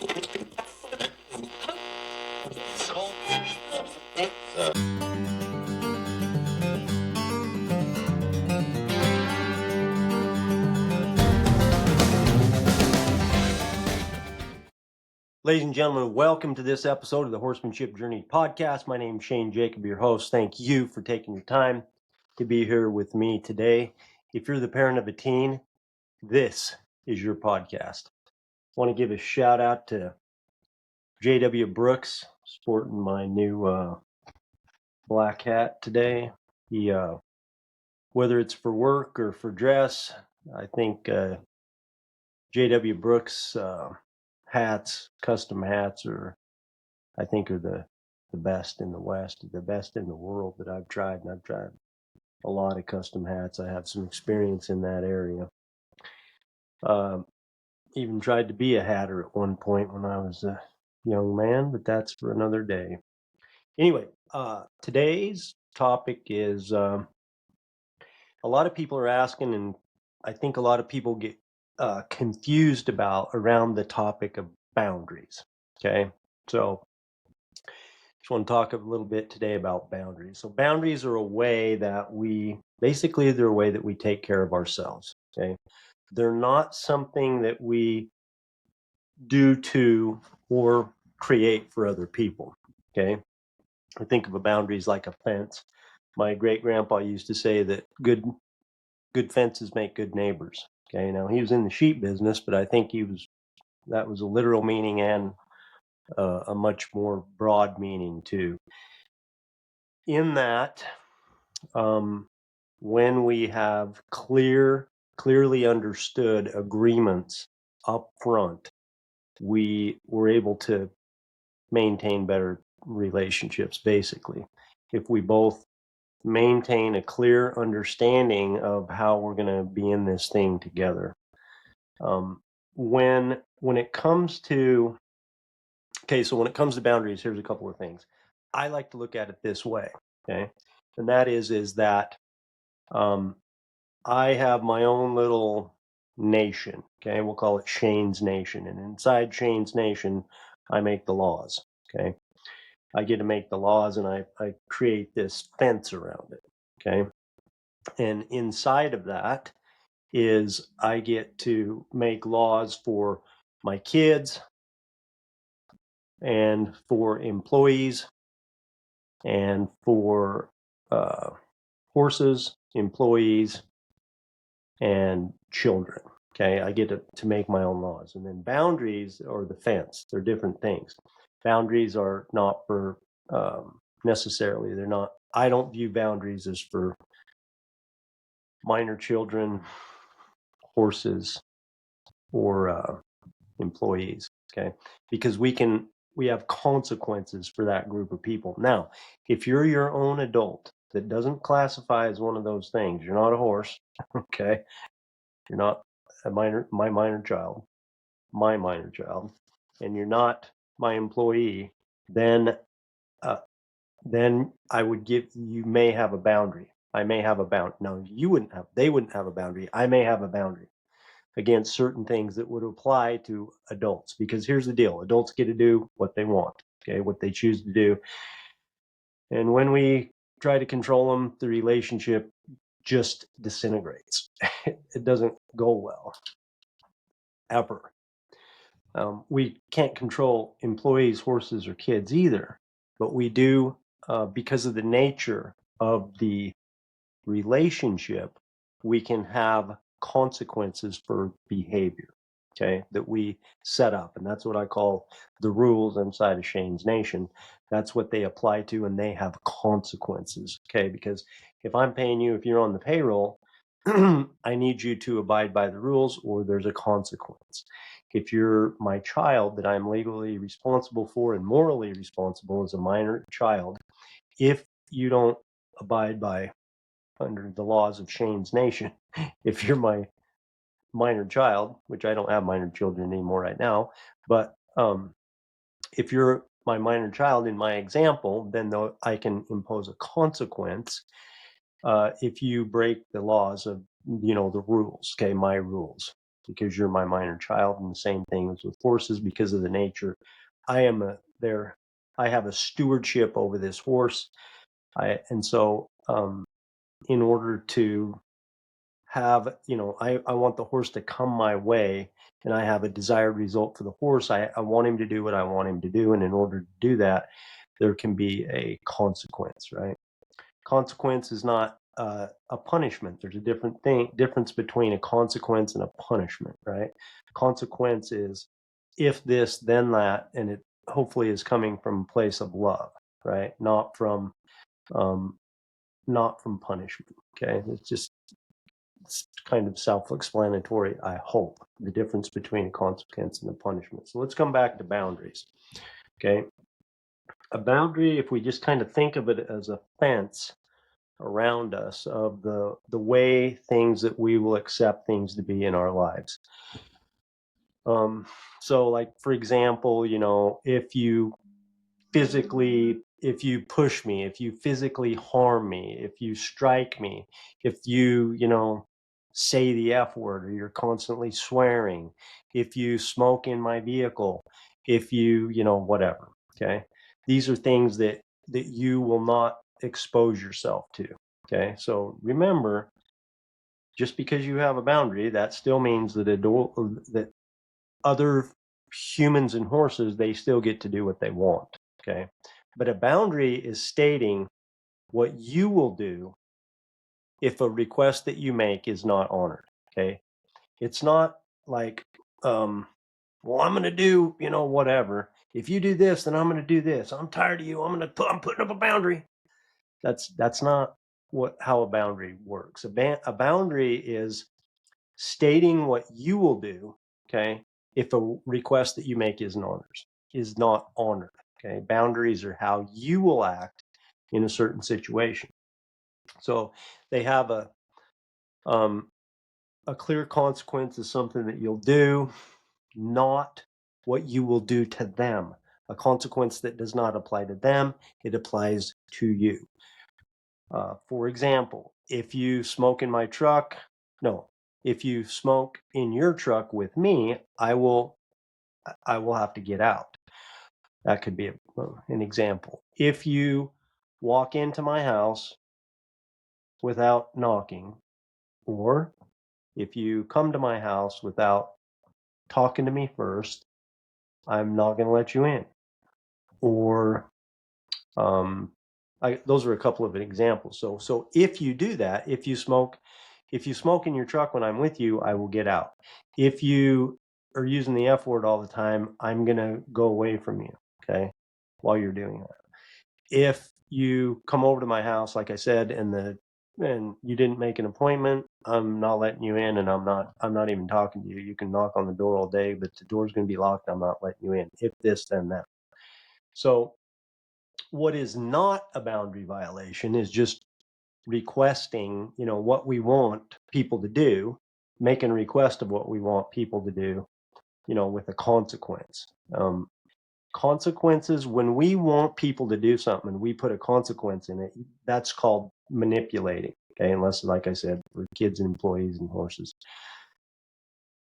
Ladies and gentlemen, welcome to this episode of the Horsemanship Journey podcast. My name is Shane Jacob, your host. Thank you for taking your time to be here with me today. If you're the parent of a teen, this is your podcast. I want to give a shout out to J.W. Brooks, sporting my new black hat today. He, whether it's for work or for dress, I think J.W. Brooks hats, custom hats, are the best in the West, the best in the world that I've tried. And I've tried a lot of custom hats. I have some experience in that area. Even tried to be a hatter at one point when I was a young man, but that's for another day. Anyway, today's topic is a lot of people are asking, and I think a lot of people get confused around the topic of boundaries. Okay, so just want to talk a little bit today about boundaries. So boundaries are a way that they're a way that we take care of ourselves. Okay, they're not something that we do to or create for other people. Okay, I think of a boundaries like a fence. My great grandpa used to say that good fences make good neighbors. Okay, now he was in the sheep business, but I think that was a literal meaning and a much more broad meaning too. In that, when we have clearly understood agreements up front, we were able to maintain better relationships, basically. If we both maintain a clear understanding of how we're going to be in this thing together. When it comes to boundaries, here's a couple of things. I like to look at it this way, okay? And that is that I have my own little nation, okay? We'll call it Shane's Nation. And inside Shane's Nation, I make the laws, okay? I get to make the laws, and I create this fence around it, okay? And inside of that is I get to make laws for my kids and for employees and for horses, employees, and children. Okay, I get to make my own laws. And then boundaries or the fence, they're different things. Boundaries are not for necessarily, they're not, I don't view boundaries as for minor children, horses, or employees. Okay, because we have consequences for that group of people. Now, if you're your own adult that doesn't classify as one of those things, you're not a horse, okay? You're not my minor child, and you're not my employee, then I would you may have a boundary. I may have a boundary. No, they wouldn't have a boundary. I may have a boundary against certain things that would apply to adults, because here's the deal. Adults get to do what they want, okay, what they choose to do. And when we try to control them, the relationship just disintegrates. It doesn't go well, ever. We can't control employees, horses, or kids either, but we do, because of the nature of the relationship, we can have consequences for behavior, okay, that we set up. And that's what I call the rules inside of Shane's Nation. That's what they apply to, and they have consequences, okay? Because if I'm paying you, if you're on the payroll, I need you to abide by the rules, or there's a consequence. If you're my child that I'm legally responsible for and morally responsible as a minor child, if you don't abide by under the laws of Shane's Nation, if you're my minor child, which I don't have minor children anymore right now, but if you're my minor child in my example, then I can impose a consequence if you break the laws of, the rules, okay, my rules. because you're my minor child, and the same thing is with horses because of the nature. I am I have a stewardship over this horse. And so in order to have, I want the horse to come my way, and I have a desired result for the horse. I want him to do what I want him to do. And in order to do that, there can be a consequence, right? Consequence is not a punishment. There's a difference between a consequence and a punishment, right? Consequence is if this, then that, and it hopefully is coming from a place of love, right? Um, not from punishment. Okay, it's kind of self-explanatory, I hope, the difference between a consequence and a punishment. So let's come back to boundaries. Okay, a boundary, if we just kind of think of it as a fence around us of the way things that we will accept things to be in our lives. So like, for example, if you push me, if you physically harm me, if you strike me, if you say the F word, or you're constantly swearing, if you smoke in my vehicle, if whatever. Okay. These are things that you will not expose yourself to. Okay. So remember, just because you have a boundary, that still means that that other humans and horses, they still get to do what they want. Okay. But a boundary is stating what you will do if a request that you make is not honored. Okay. It's not like, well, I'm going to do, whatever. If you do this, then I'm going to do this. I'm tired of you. I'm putting up a boundary. That's not how a boundary works. A boundary is stating what you will do, okay, if a request that you make is not honored. Okay, boundaries are how you will act in a certain situation. So they have a clear consequence is something that you'll do, not what you will do to them. A consequence that does not apply to them, it applies to you. For example, if you smoke in my truck, no, if you smoke in your truck with me, I will have to get out. That could be an example. If you walk into my house without knocking, or if you come to my house without talking to me first, I'm not going to let you in. Or those are a couple of examples. So if you do that, if you smoke in your truck when I'm with you, I will get out. If you are using the F word all the time, I'm going to go away from you, okay, while you're doing that. If you come over to my house, like I said, and you didn't make an appointment, I'm not letting you in, and I'm not even talking to you. You can knock on the door all day, but the door's going to be locked. I'm not letting you in. If this, then that. So what is not a boundary violation is just requesting, what we want people to do, making a request of what we want people to do, with a consequence. Consequences, when we want people to do something and we put a consequence in it, that's called manipulating. Okay, unless, like I said, for kids and employees and horses.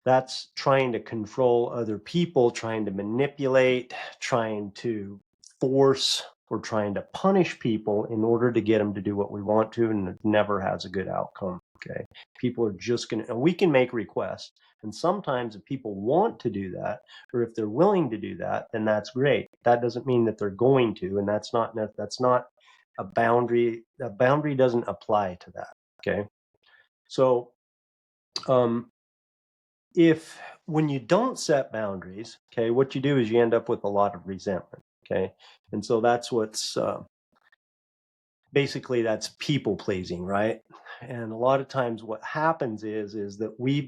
That's trying to control other people, trying to manipulate, trying to force, or trying to punish people in order to get them to do what we want to, and it never has a good outcome. Okay, people are just going to, and we can make requests, and sometimes if people want to do that, or if they're willing to do that, then that's great. That doesn't mean that they're going to, and that's not a boundary. A boundary doesn't apply to that. Okay, so if when you don't set boundaries, okay, what you do is you end up with a lot of resentment. Okay, and so that's what's basically, that's people pleasing, right? And a lot of times what happens is that we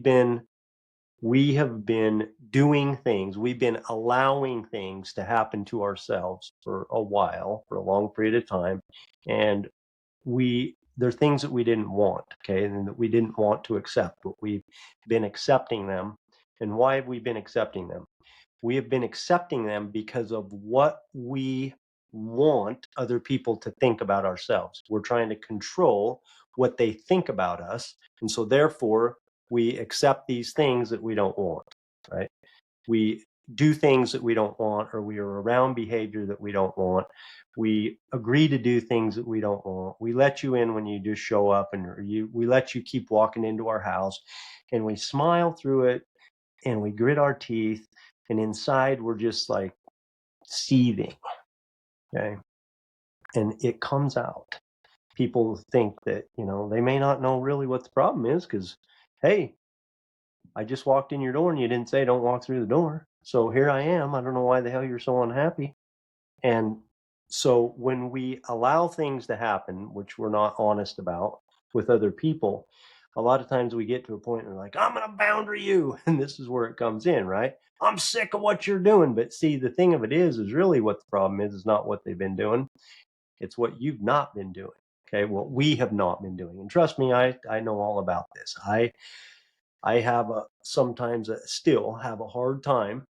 have been doing things, we've been allowing things to happen to ourselves for a while, for a long period of time, and they're things that we didn't want, okay, and that we didn't want to accept, but we've been accepting them. And why have we been accepting them? We have been accepting them because of what we want other people to think about ourselves. We're trying to control what they think about us. And so therefore, we accept these things that we don't want, right? We do things that we don't want, or we are around behavior that we don't want. We agree to do things that we don't want. We let you in when you just show up, and we let you keep walking into our house, and we smile through it, and we grit our teeth, and inside we're just like seething. Okay. And it comes out. People think that, they may not know really what the problem is because, hey, I just walked in your door and you didn't say don't walk through the door. So here I am. I don't know why the hell you're so unhappy. And so when we allow things to happen, which we're not honest about with other people, a lot of times we get to a point where we're like, I'm going to boundary you. And this is where it comes in, right? I'm sick of what you're doing. But see, the thing of it is really what the problem is not what they've been doing. It's what you've not been doing. Okay. What we have not been doing. And trust me, I know all about this. I have sometimes still have a hard time,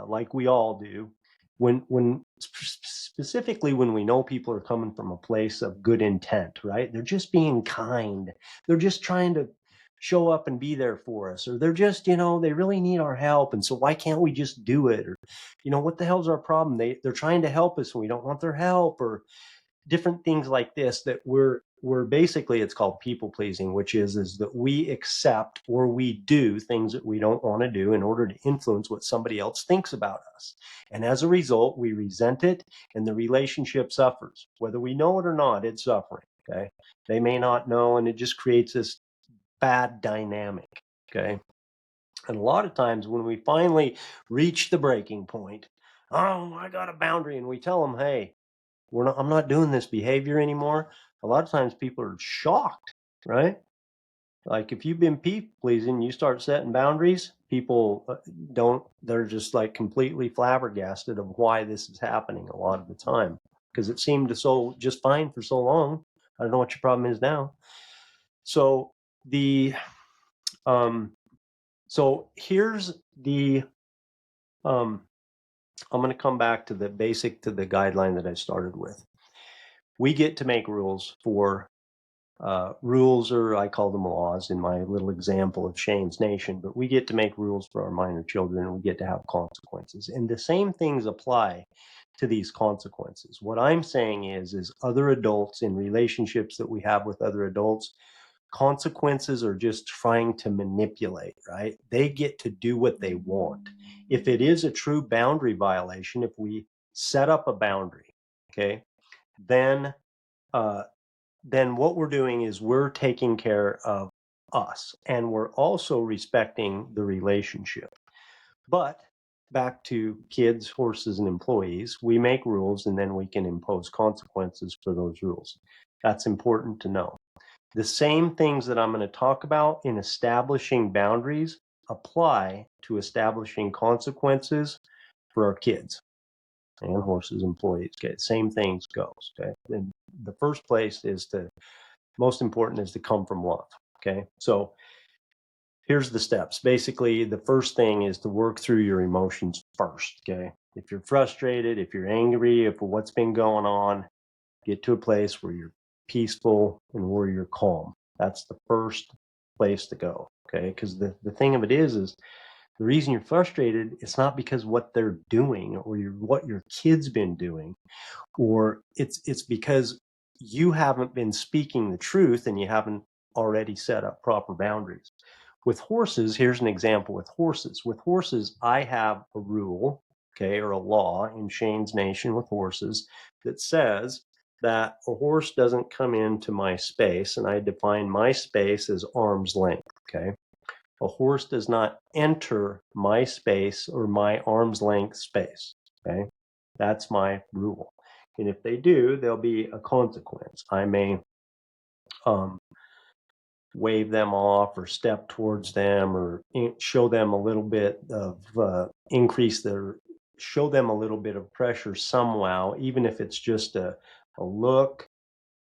like we all do, when specifically when we know people are coming from a place of good intent, right? They're just being kind. They're just trying to show up and be there for us, or they're just, they really need our help, and so why can't we just do it? Or, what the hell's our problem? They're trying to help us and we don't want their help, or different things like this that we're basically, it's called people pleasing, which is that we accept or we do things that we don't want to do in order to influence what somebody else thinks about us. And as a result, we resent it and the relationship suffers. Whether we know it or not, it's suffering. Okay. They may not know, and it just creates this bad dynamic. Okay. And a lot of times when we finally reach the breaking point, oh, I got a boundary, and we tell them, hey, I'm not doing this behavior anymore. A lot of times people are shocked, right? Like if you've been people pleasing, you start setting boundaries, people they're just like completely flabbergasted of why this is happening a lot of the time, because it seemed to so just fine for so long. I don't know what your problem is now. So the so here's the I'm going to come back to the guideline that I started with. We get to make rules for rules, or I call them laws in my little example of Shane's Nation, but we get to make rules for our minor children, and we get to have consequences. And the same things apply to these consequences. What I'm saying is other adults, in relationships that we have with other adults, consequences are just trying to manipulate, right? They get to do what they want. If it is a true boundary violation, if we set up a boundary, okay, then what we're doing is we're taking care of us, and we're also respecting the relationship. But back to kids, horses, and employees, we make rules and then we can impose consequences for those rules. That's important to know. The same things that I'm going to talk about in establishing boundaries apply to establishing consequences for our kids and horses, employees. Okay, same things goes. Okay, and the first place is most important is to come from love. Okay, so here's the steps. Basically, the first thing is to work through your emotions first. Okay, if you're frustrated, if you're angry, if what's been going on, get to a place where you're peaceful and where you're calm. That's the first place to go. Okay, because the thing of it is the reason you're frustrated, it's not because what they're doing or what your kid's been doing, or it's because you haven't been speaking the truth and you haven't already set up proper boundaries. With horses, here's an example with horses. With horses, I have a rule, okay, or a law in Shane's Nation with horses that says that a horse doesn't come into my space, and I define my space as arm's length, okay? A horse does not enter my space or my arm's length space, okay? That's my rule. And if they do, there'll be a consequence. I may wave them off or step towards them or show them a little bit of show them a little bit of pressure somehow, even if it's just a look,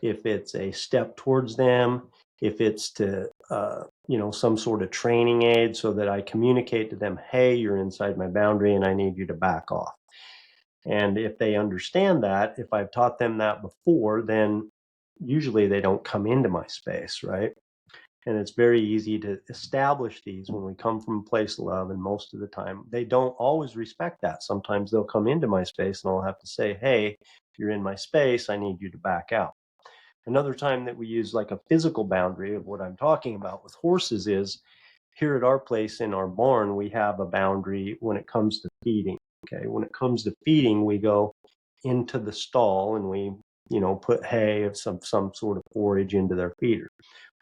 if it's a step towards them, if it's to some sort of training aid, so that I communicate to them, hey, you're inside my boundary and I need you to back off. And if they understand that, if I've taught them that before, then usually they don't come into my space, right? And it's very easy to establish these when we come from a place of love. And most of the time, they don't always respect that. Sometimes they'll come into my space and I'll have to say, hey, if you're in my space, I need you to back out. Another time that we use like a physical boundary of what I'm talking about with horses is here at our place in our barn, we have a boundary when it comes to feeding. Okay. When it comes to feeding, we go into the stall and we, put hay of some sort of forage into their feeder.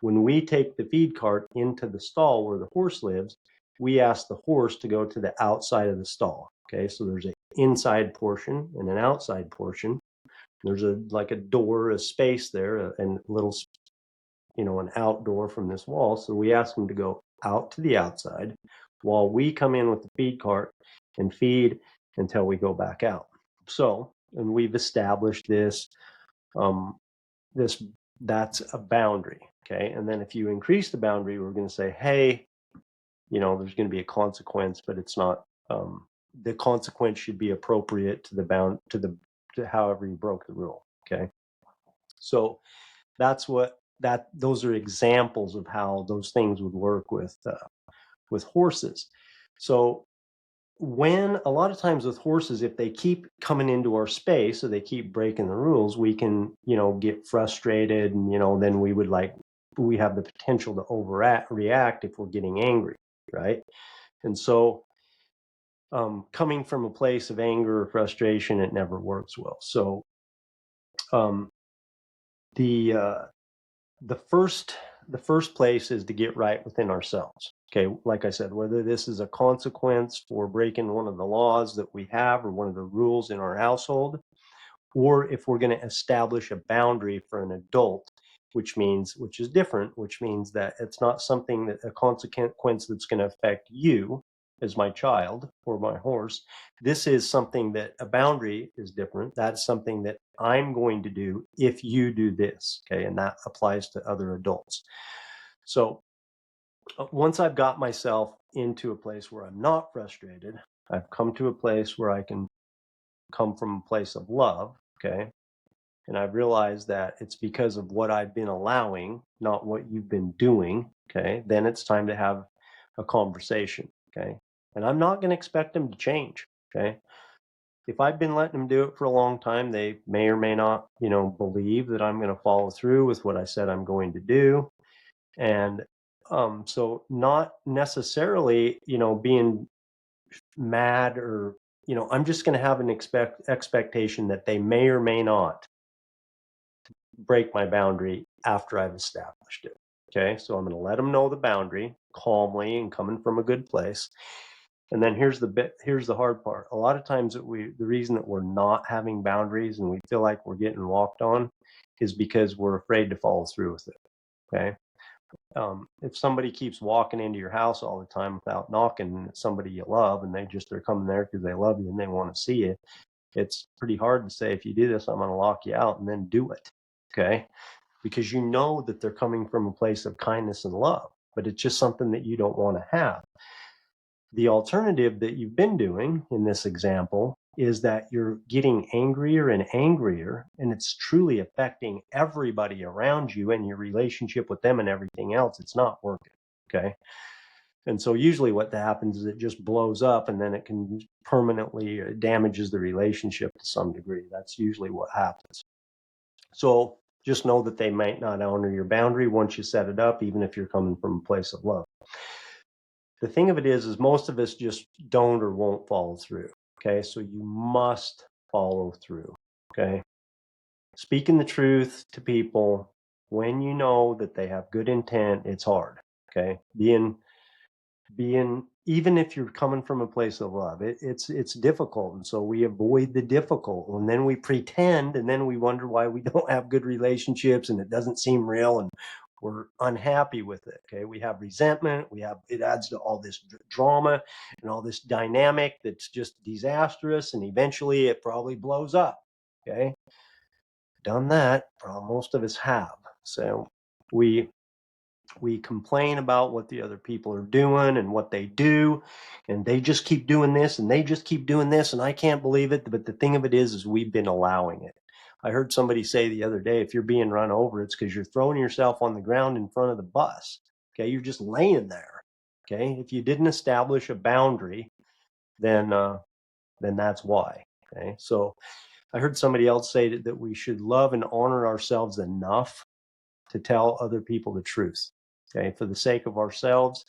When we take the feed cart into the stall where the horse lives, we ask the horse to go to the outside of the stall. Okay. So there's an inside portion and an outside portion. There's like a door, a space there, and a little, an outdoor from this wall. So we ask them to go out to the outside while we come in with the feed cart and feed until we go back out. So, and we've established this, that's a boundary. Okay. And then if you increase the boundary, we're going to say, hey, there's going to be a consequence, but it's not, the consequence should be appropriate to to however you broke the rule. Okay. So that's those are examples of how those things would work with horses. So when a lot of times with horses, if they keep coming into our space or they keep breaking the rules, we can, get frustrated and, then we have the potential to react if we're getting angry. Right. And so coming from a place of anger or frustration, it never works well. So the first place is to get right within ourselves. Okay, like I said, whether this is a consequence for breaking one of the laws that we have or one of the rules in our household, or if we're going to establish a boundary for an adult, which is different, which means that it's not something that a consequence that's going to affect you as my child or my horse. This is something that a boundary is different. That's something that I'm going to do if you do this. Okay. And that applies to other adults. So once I've got myself into a place where I'm not frustrated, I've come to a place where I can come from a place of love. Okay. And I've realized that it's because of what I've been allowing, not what you've been doing. Okay. Then it's time to have a conversation. Okay. And I'm not going to expect them to change. Okay. If I've been letting them do it for a long time, they may or may not, believe that I'm going to follow through with what I said I'm going to do. And so not necessarily, being mad or, I'm just going to have an expectation that they may or may not break my boundary after I've established it. Okay, so I'm going to let them know the boundary calmly and coming from a good place. And then here's the hard part. A lot of times the reason that we're not having boundaries and we feel like we're getting walked on is because we're afraid to follow through with it. Okay. If somebody keeps walking into your house all the time without knocking, and it's somebody you love and they're coming there because they love you and they want to see you, it's pretty hard to say, if you do this, I'm going to lock you out, and then do it. Okay. Because you know that they're coming from a place of kindness and love, but it's just something that you don't want to have. The alternative that you've been doing in this example is that you're getting angrier and angrier, and it's truly affecting everybody around you and your relationship with them and everything else. It's not working. Okay. And so usually what happens is it just blows up, and then it can permanently damages the relationship to some degree. That's usually what happens. So just know that they might not honor your boundary once you set it up, even if you're coming from a place of love. The thing of it is most of us just don't or won't follow through. Okay. So you must follow through. Okay. Speaking the truth to people when you know that they have good intent, it's hard. Okay. Being even if you're coming from a place of love, it's difficult, and so we avoid the difficult, and then we pretend, and then we wonder why we don't have good relationships and it doesn't seem real, and we're unhappy with it. Okay, we have resentment, it adds to all this drama and all this dynamic that's just disastrous, and eventually it probably blows up. Okay, done that. Most of us have. So we complain about what the other people are doing and what they do, and they just keep doing this and they just keep doing this, and I can't believe it. But the thing of it is we've been allowing it. I heard somebody say the other day, if you're being run over, it's because you're throwing yourself on the ground in front of the bus. Okay, you're just laying there. Okay, if you didn't establish a boundary, then that's why. Okay, so I heard somebody else say that we should love and honor ourselves enough to tell other people the truth. Okay, for the sake of ourselves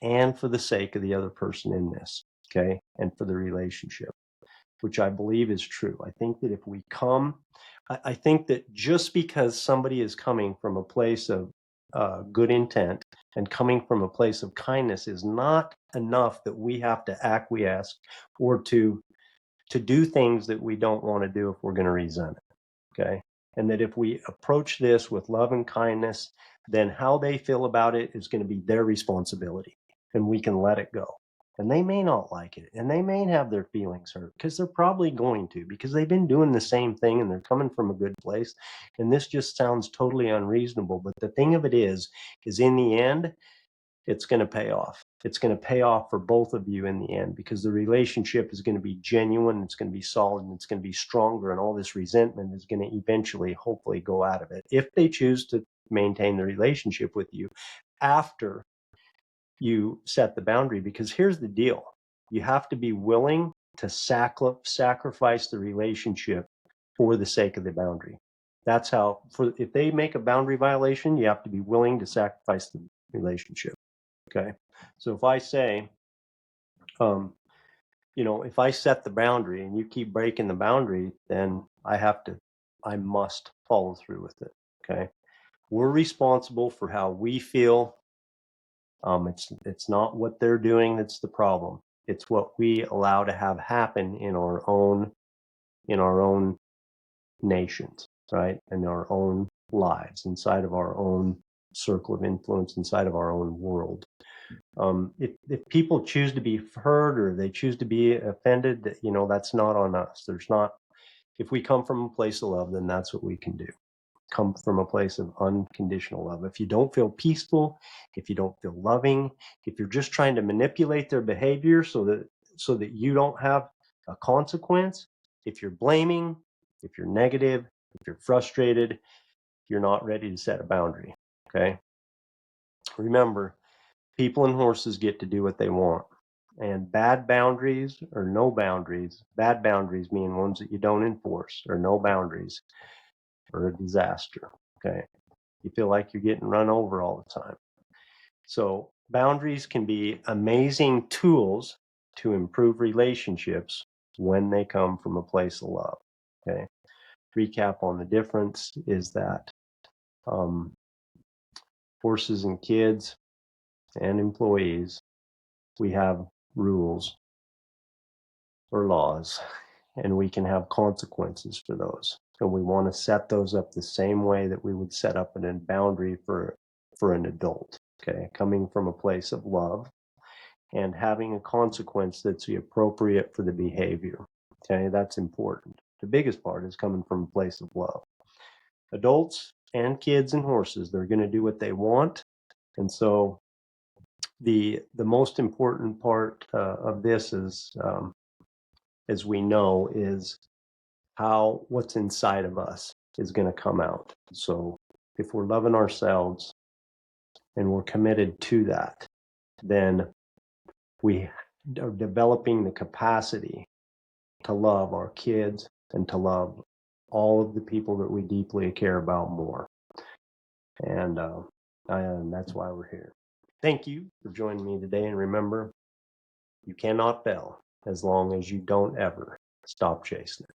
and for the sake of the other person in this. Okay, and for the relationship, which I believe is true. I think that if we come, I think that just because somebody is coming from a place of good intent and coming from a place of kindness is not enough that we have to acquiesce or to do things that we don't want to do if we're going to resent it. Okay. And that if we approach this with love and kindness, then how they feel about it is going to be their responsibility and we can let it go. And they may not like it and they may have their feelings hurt because they're probably going to, because they've been doing the same thing and they're coming from a good place. And this just sounds totally unreasonable. But the thing of it is in the end, it's going to pay off. It's going to pay off for both of you in the end because the relationship is going to be genuine, it's going to be solid, and it's going to be stronger, and all this resentment is going to eventually, hopefully, go out of it if they choose to maintain the relationship with you after you set the boundary. Because here's the deal, you have to be willing to sacrifice the relationship for the sake of the boundary. That's how, if they make a boundary violation, you have to be willing to sacrifice the relationship. Okay. So if I say, if I set the boundary and you keep breaking the boundary, then I must follow through with it. Okay. We're responsible for how we feel. It's not what they're doing that's the problem. It's what we allow to have happen in our own nations, right? In our own lives, inside of our own circle of influence, inside of our own world. If people choose to be hurt or they choose to be offended, that's not on us. If we come from a place of love, then that's what we can do. Come from a place of unconditional love. If you don't feel peaceful, if you don't feel loving, if you're just trying to manipulate their behavior so that you don't have a consequence, if you're blaming, if you're negative, if you're frustrated, you're not ready to set a boundary. Okay. Remember, people and horses get to do what they want. And bad boundaries or no boundaries, bad boundaries mean ones that you don't enforce, or no boundaries, or a disaster. Okay. You feel like you're getting run over all the time. So boundaries can be amazing tools to improve relationships when they come from a place of love. Okay. Recap on the difference is that horses and kids and employees, we have rules or laws, and we can have consequences for those. And we want to set those up the same way that we would set up a boundary for an adult. Okay, coming from a place of love and having a consequence that's appropriate for the behavior. Okay, that's important. The biggest part is coming from a place of love. Adults and kids and horses, they're going to do what they want. And so the most important part of this is, as we know, is how what's inside of us is going to come out. So if we're loving ourselves and we're committed to that, then we are developing the capacity to love our kids and to love all of the people that we deeply care about more. And that's why we're here. Thank you for joining me today. And remember, you cannot fail as long as you don't ever stop chasing it.